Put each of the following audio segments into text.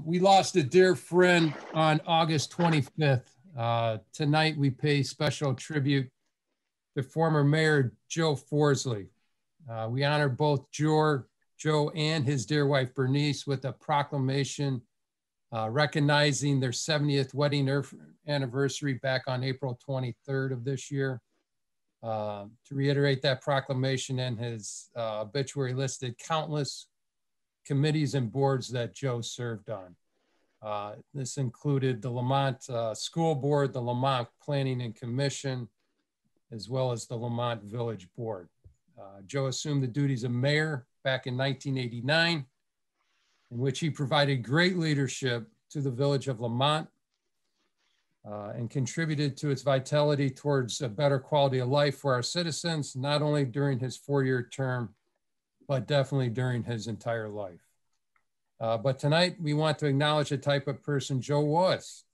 We lost a dear friend on August 25th. Tonight, we pay special tribute to former Mayor Joe Forzley. We honor both Joe and his dear wife, Bernice, with a proclamation recognizing their 70th wedding anniversary back on April 23rd of this year. To reiterate that proclamation, and his obituary listed countless committees and boards that Joe served on. This included the Lemont School Board, the Lemont Planning and Commission, as well as the Lemont Village Board. Joe assumed the duties of mayor back in 1989, in which he provided great leadership to the village of Lemont and contributed to its vitality towards a better quality of life for our citizens, not only during his 4-year term, but definitely during his entire life. But tonight, we want to acknowledge the type of person Joe was.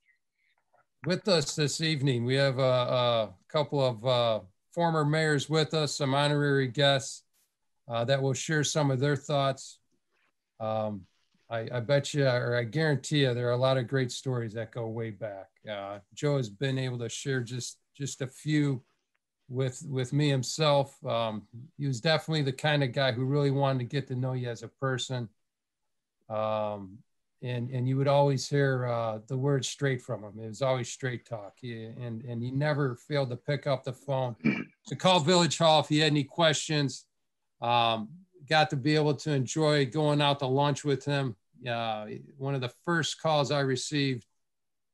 With us this evening, we have a couple of former mayors with us, some honorary guests that will share some of their thoughts. I bet you, or I guarantee you, there are a lot of great stories that go way back. Joe has been able to share just a few with me himself. He was definitely the kind of guy who really wanted to get to know you as a person. And you would always hear the word straight from him. It was always straight talk. And he never failed to pick up the phone to call Village Hall if he had any questions. Got to be able to enjoy going out to lunch with him. One of the first calls I received,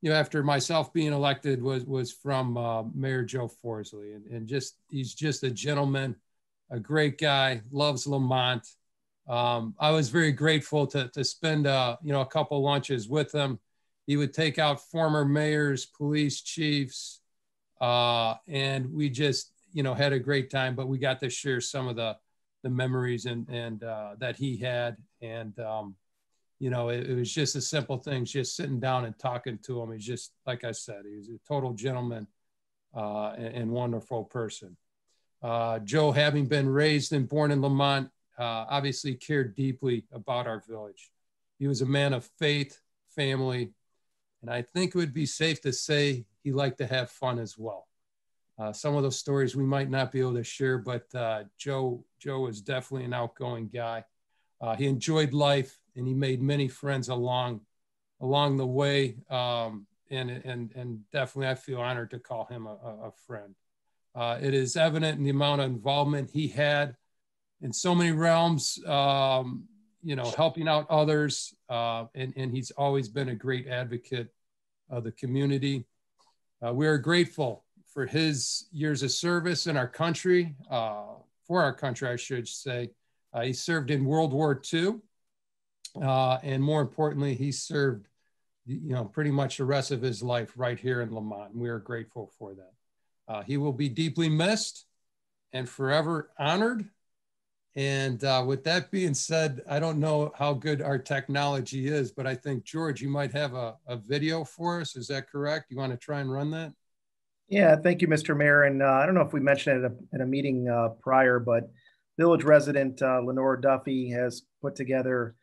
after myself being elected was from Mayor Joe Forzley. And he's just a gentleman, a great guy, loves Lemont. I was very grateful to spend, a couple lunches with him. He would take out former mayors, police chiefs, and we just, had a great time, but we got to share some of the memories and that he had. And, it was just a simple thing, just sitting down and talking to him. He's just, like I said, he was a total gentleman and wonderful person. Joe, having been raised and born in Lemont, obviously cared deeply about our village. He was a man of faith, family, and I think it would be safe to say he liked to have fun as well. Some of those stories we might not be able to share, but Joe was definitely an outgoing guy. He enjoyed life, and he made many friends along the way, and definitely I feel honored to call him a friend. It is evident in the amount of involvement he had in so many realms, helping out others. And he's always been a great advocate of the community. We are grateful for his years of service in our country, for our country, I should say. He served in World War II. And more importantly, he served, pretty much the rest of his life right here in Lemont. And we are grateful for that. He will be deeply missed and forever honored. And with that being said, I don't know how good our technology is, but I think, George, you might have a video for us. Is that correct? You want to try and run that? Yeah, thank you, Mr. Mayor. And I don't know if we mentioned it in a meeting prior, but Village resident Lenore Duffy has put together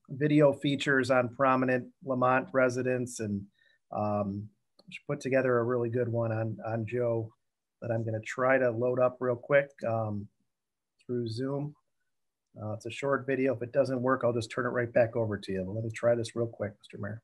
video features on prominent Lemont residents, and she put together a really good one on Joe that I'm going to try to load up real quick through Zoom. It's a short video. If it doesn't work, I'll just turn it right back over to you. But let me try this real quick, Mr. Mayor.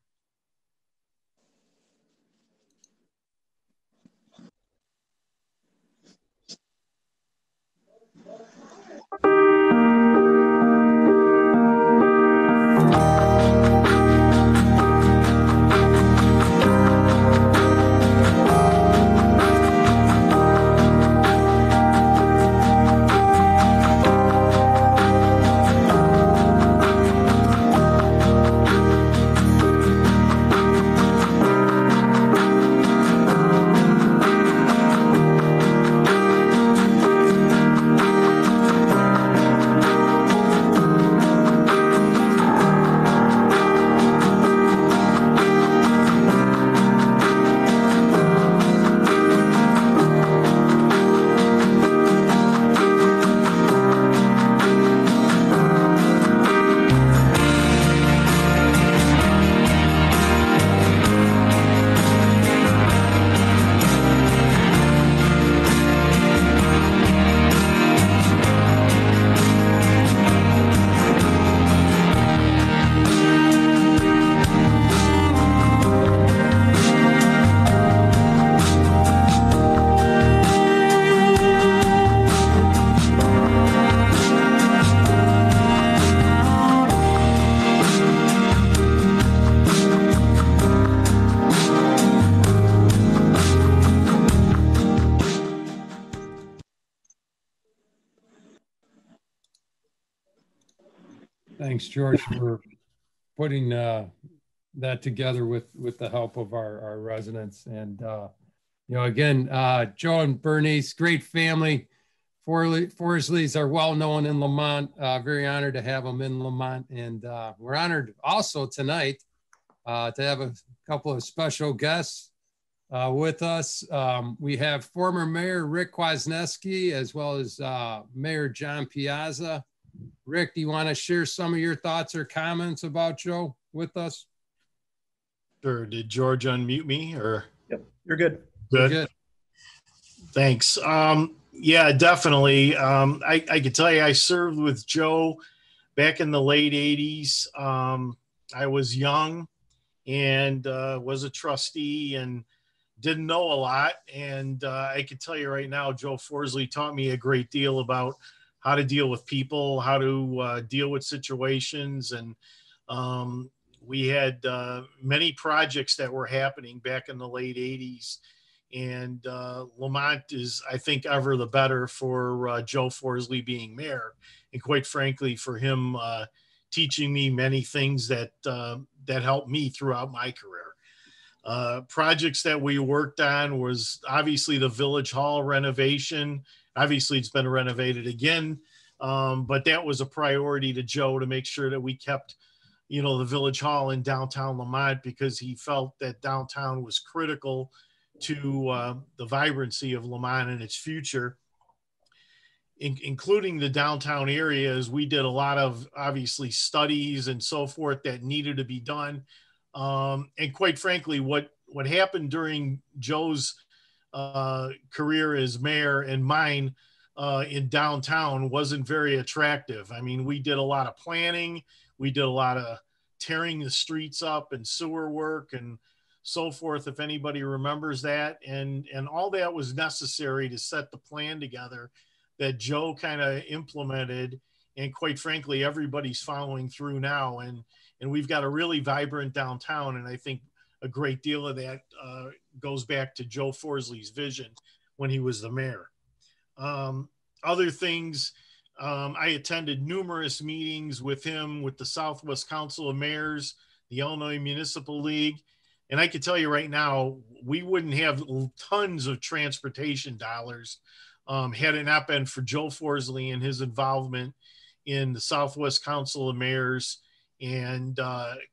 thanks, George, for putting that together with the help of our residents. And, you know, again, Joe and Bernice, great family. Forzleys are well known in Lemont. Very honored to have them in Lemont. And we're honored also tonight to have a couple of special guests with us. We have former Mayor Rick Kwasniewski, as well as Mayor John Piazza. Rick, do you want to share some of your thoughts or comments about Joe with us? Sure. Did George unmute me or? Yep, you're good. Good. You're good. Thanks. Yeah, definitely. I could tell you I served with Joe back in the late 80s. I was young and was a trustee and didn't know a lot. And I could tell you right now, Joe Forzley taught me a great deal about how to deal with people, how to deal with situations. And we had many projects that were happening back in the late 80s. And Lemont is, I think, ever the better for Joe Forzley being mayor. And quite frankly, for him teaching me many things that helped me throughout my career. Projects that we worked on was obviously the Village Hall renovation. Obviously, it's been renovated again, but that was a priority to Joe to make sure that we kept, you know, the Village Hall in downtown Lemont, because he felt that downtown was critical to the vibrancy of Lemont and its future, including the downtown areas. We did a lot of obviously studies and so forth that needed to be done. And quite frankly, what happened during Joe's career as mayor and mine in downtown wasn't very attractive. I mean, we did a lot of planning. We did a lot of tearing the streets up and sewer work and so forth, if anybody remembers that. And all that was necessary to set the plan together that Joe kind of implemented. And quite frankly, everybody's following through now. And we've got a really vibrant downtown. And I think a great deal of that goes back to Joe Forzley's vision when he was the mayor. Other things, I attended numerous meetings with him with the Southwest Council of Mayors, the Illinois Municipal League. And I can tell you right now, we wouldn't have tons of transportation dollars had it not been for Joe Forzley and his involvement in the Southwest Council of Mayors, and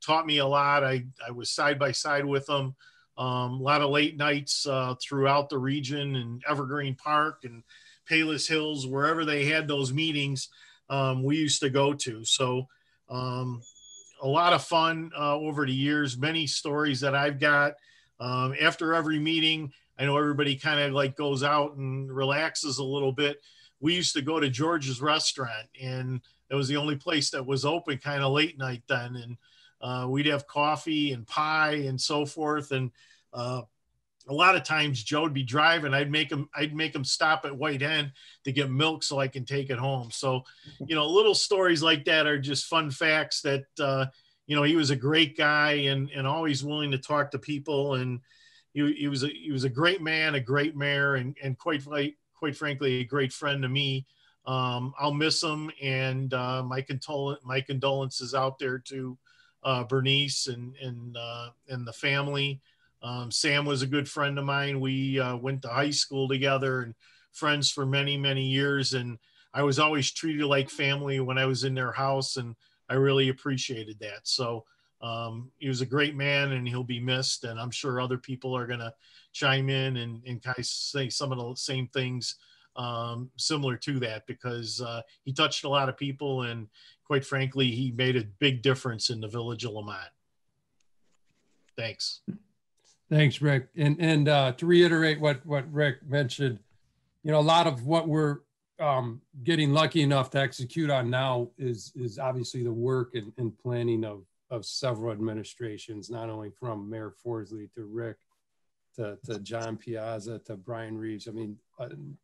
taught me a lot. I was side by side with him. A lot of late nights throughout the region, and Evergreen Park and Palos Hills, wherever they had those meetings, we used to go to. So a lot of fun over the years, many stories that I've got. After every meeting, I know everybody kind of like goes out and relaxes a little bit. We used to go to George's restaurant, and it was the only place that was open kind of late night then. And we'd have coffee and pie and so forth. And a lot of times Joe would be driving. I'd make him stop at White Hen to get milk so I can take it home. So, you know, little stories like that are just fun facts that, you know, he was a great guy and always willing to talk to people. And he was a great man, a great mayor, and quite frankly, a great friend to me. I'll miss him. And my condolences out there to Bernice and the family. Sam was a good friend of mine. We went to high school together and friends for many, many years. And I was always treated like family when I was in their house, and I really appreciated that. So he was a great man, and he'll be missed. And I'm sure other people are going to chime in and kind of say some of the same things similar to that, because he touched a lot of people, and quite frankly, he made a big difference in the village of Lemont. Thanks. Thanks, Rick. And to reiterate what Rick mentioned, you know, a lot of what we're getting lucky enough to execute on now is obviously the work and planning of several administrations, not only from Mayor Forzley to Rick to John Piazza to Brian Reeves. I mean,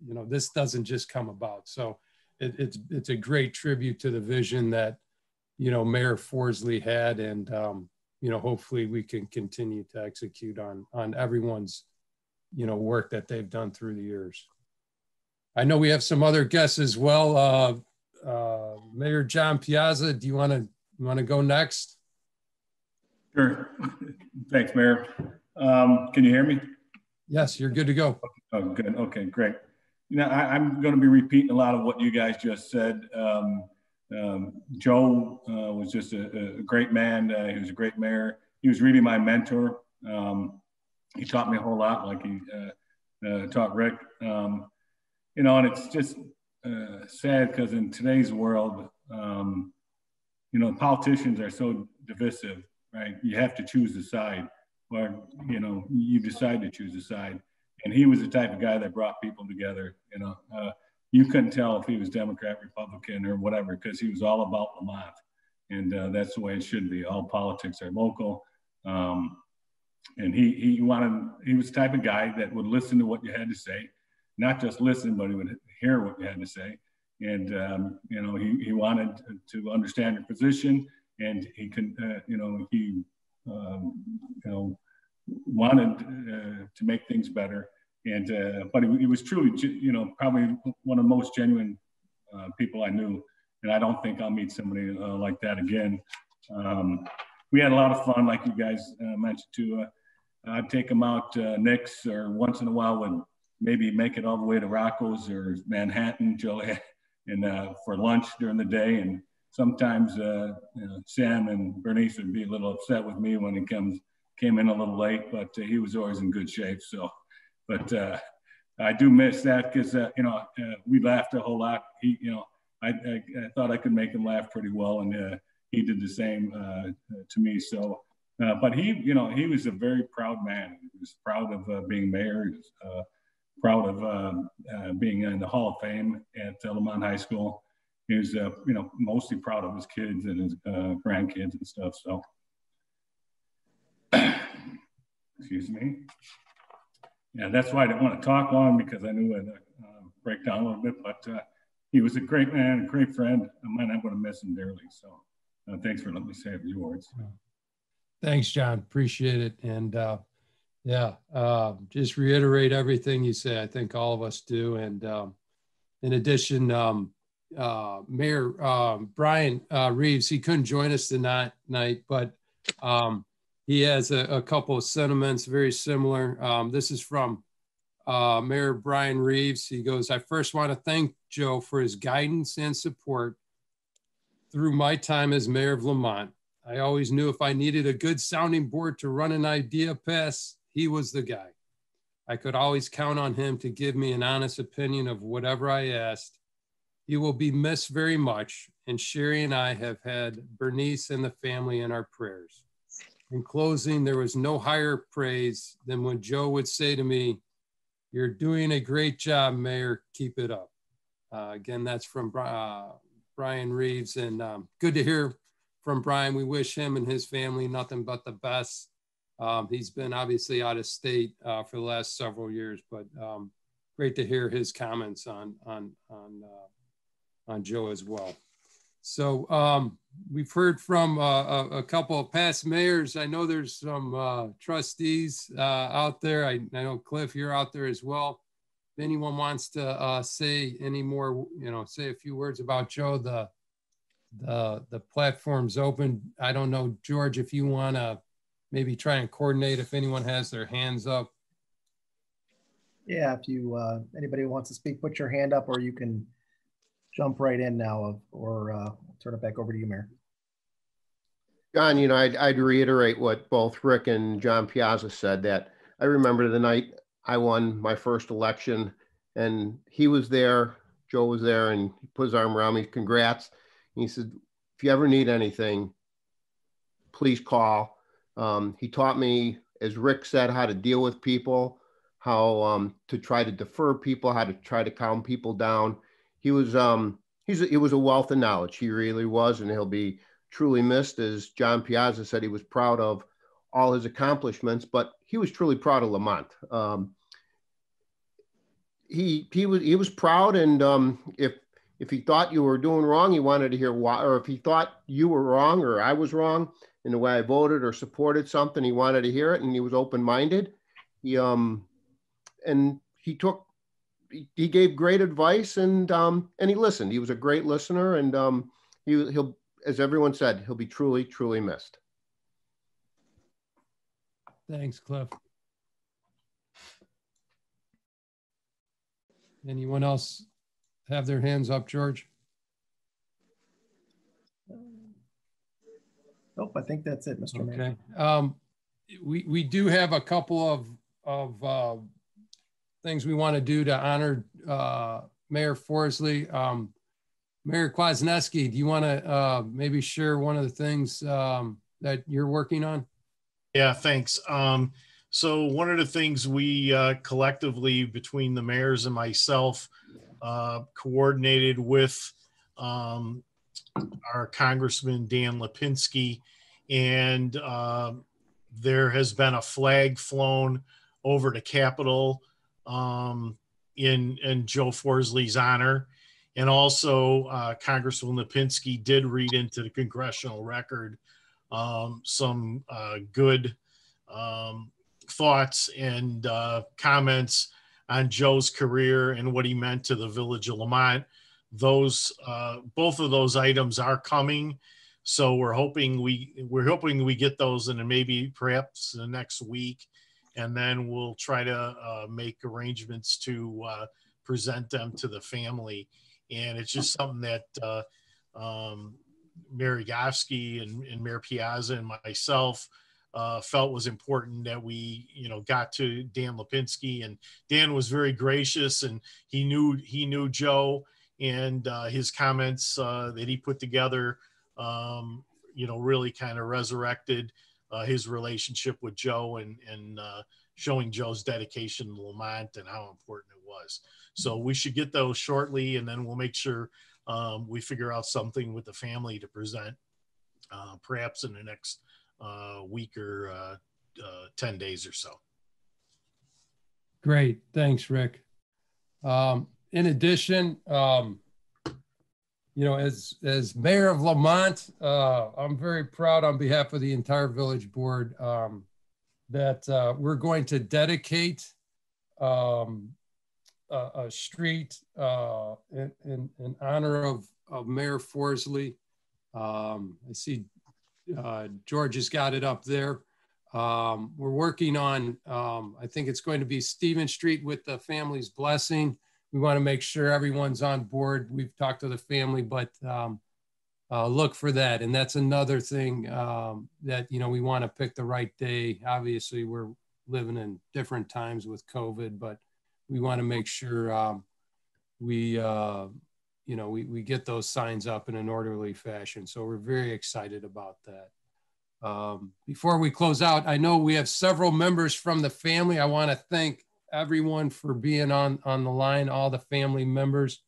you know, this doesn't just come about. So it's a great tribute to the vision that, you know, Mayor Forzley had, and you know, hopefully we can continue to execute on everyone's, you know, work that they've done through the years. I know we have some other guests as well. Mayor John Piazza, do you want to You want to go next? Sure. Thanks, Mayor. Can you hear me? Yes, you're good to go. Oh, good. Okay, great. You know, I'm going to be repeating a lot of what you guys just said. Joe was just a great man. He was a great mayor. He was really my mentor. He taught me a whole lot, like he taught Rick. You know, and it's just sad because in today's world, you know, politicians are so divisive, right? You have to choose a side, or, you know, you decide to choose a side. And he was the type of guy that brought people together. You know, you couldn't tell if he was Democrat, Republican, or whatever, because he was all about Lemont. And that's the way it should be. All politics are local. And he was the type of guy that would listen to what you had to say, not just listen, but he would hear what you had to say. And, you know, he wanted to understand your position, and he can, you know, he, you know, wanted to make things better. And, but he was truly, you know, probably one of the most genuine people I knew. And I don't think I'll meet somebody like that again. We had a lot of fun, like you guys mentioned too. I'd take him out Nick's, or once in a while would maybe make it all the way to Rocco's or Manhattan, Joliet, and for lunch during the day. And sometimes you know, Sam and Bernice would be a little upset with me when he came in a little late, but he was always in good shape. So, but I do miss that because you know, we laughed a whole lot. He, you know, I thought I could make him laugh pretty well, and he did the same to me. So, but he, you know, he was a very proud man. He was proud of being mayor. He was proud of being in the Hall of Fame at Lemont High School. He was, you know, mostly proud of his kids and his grandkids and stuff. So, excuse me. Yeah, that's why I didn't want to talk long, because I knew I'd break down a little bit. But he was a great man, a great friend. I'm going to miss him dearly. So, thanks for letting me say a few words. Thanks, John. Appreciate it. And yeah, just reiterate everything you say. I think all of us do. And in addition, Mayor Brian Reeves, he couldn't join us tonight, but he has a couple of sentiments very similar. This is from Mayor Brian Reeves. He goes, "I first want to thank Joe for his guidance and support through my time as mayor of Lemont. I always knew if I needed a good sounding board to run an idea past, he was the guy. I could always count on him to give me an honest opinion of whatever I asked. He will be missed very much, and Sherry and I have had Bernice and the family in our prayers. In closing, there was no higher praise than when Joe would say to me, 'You're doing a great job, Mayor. Keep it up.'" Again, that's from Brian Reeves, and good to hear from Brian. We wish him and his family nothing but the best. He's been obviously out of state for the last several years, but great to hear his comments on Joe as well. So we've heard from a couple of past mayors. I know there's some trustees out there. I know Cliff, you're out there as well. If anyone wants to say any more, you know, say a few words about Joe, the platform's open. I don't know, George, if you want to maybe try and coordinate if anyone has their hands up. Yeah, if you anybody who wants to speak, put your hand up, or you can jump right in now, or turn it back over to you, Mayor. John, you know, I'd reiterate what both Rick and John Piazza said, that I remember the night I won my first election, and he was there, Joe was there, and he put his arm around me, congrats. And he said, "If you ever need anything, please call." He taught me, as Rick said, how to deal with people, how to try to defer people, how to try to calm people down. He was he was a wealth of knowledge. He really was, and he'll be truly missed. As John Piazza said, he was proud of all his accomplishments, but he was truly proud of Lemont. He was proud, and if he thought you were doing wrong, he wanted to hear why, or if he thought you were wrong or I was wrong in the way I voted or supported something, he wanted to hear it, and he was open-minded. He gave great advice, and he listened. He was a great listener, and he'll as everyone said, he'll be truly, truly missed. Thanks, Cliff. Anyone else have their hands up, George? Nope, I think that's it, Mr. Mayor. Okay. We do have a couple of things we want to do to honor Mayor Forzley. Mayor Kwasniewski, do you want to maybe share one of the things that you're working on? Yeah, thanks. So one of the things we collectively, between the mayors and myself, coordinated with our Congressman Dan Lipinski, and there has been a flag flown over the Capitol in Joe Forzley's honor. And also Congressman Lipinski did read into the congressional record some good thoughts and comments on Joe's career and what he meant to the village of Lemont. Those both of those items are coming, so we're hoping we get those in maybe perhaps the next week, and then we'll try to make arrangements to present them to the family. And it's just something that Mayor Yagowski and Mayor Piazza and myself felt was important that we, got to Dan Lipinski, and Dan was very gracious, and he knew Joe, and his comments that he put together, really kind of resurrected his relationship with Joe, and showing Joe's dedication to Lemont and how important it was. So we should get those shortly, and then we'll make sure we figure out something with the family to present, perhaps in the next week or 10 days or so. Great, thanks, Rick. In addition, as mayor of Lemont, I'm very proud on behalf of the entire village board that we're going to dedicate a street in honor of Mayor Forzley. I see George has got it up there. We're working on, I think it's going to be Stephen Street with the family's blessing. We want to make sure everyone's on board. We've talked to the family, but look for that. And that's another thing that, we want to pick the right day. Obviously, we're living in different times with COVID, but we want to make sure we get those signs up in an orderly fashion. So we're very excited about that. Before we close out, I know we have several members from the family. I want to thank everyone for being on the line, all the family members.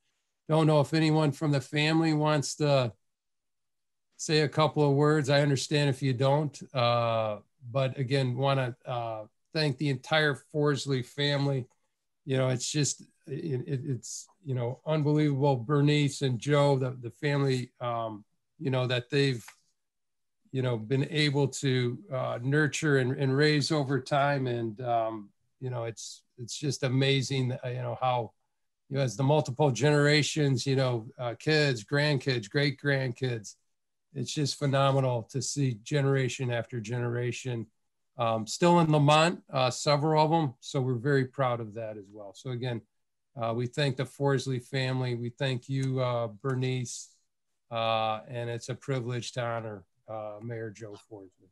Don't know if anyone from the family wants to say a couple of words. I understand if you don't, but again, want to thank the entire Forzley family. It's just, it's unbelievable. Bernice and Joe, the family, that they've, been able to nurture and raise over time. And, it's just amazing, how, as the multiple generations, kids, grandkids, great grandkids, it's just phenomenal to see generation after generation. Still in Lemont, several of them. So we're very proud of that as well. So again, we thank the Forzley family. We thank you, Bernice, and it's a privilege to honor Mayor Joe Forzley.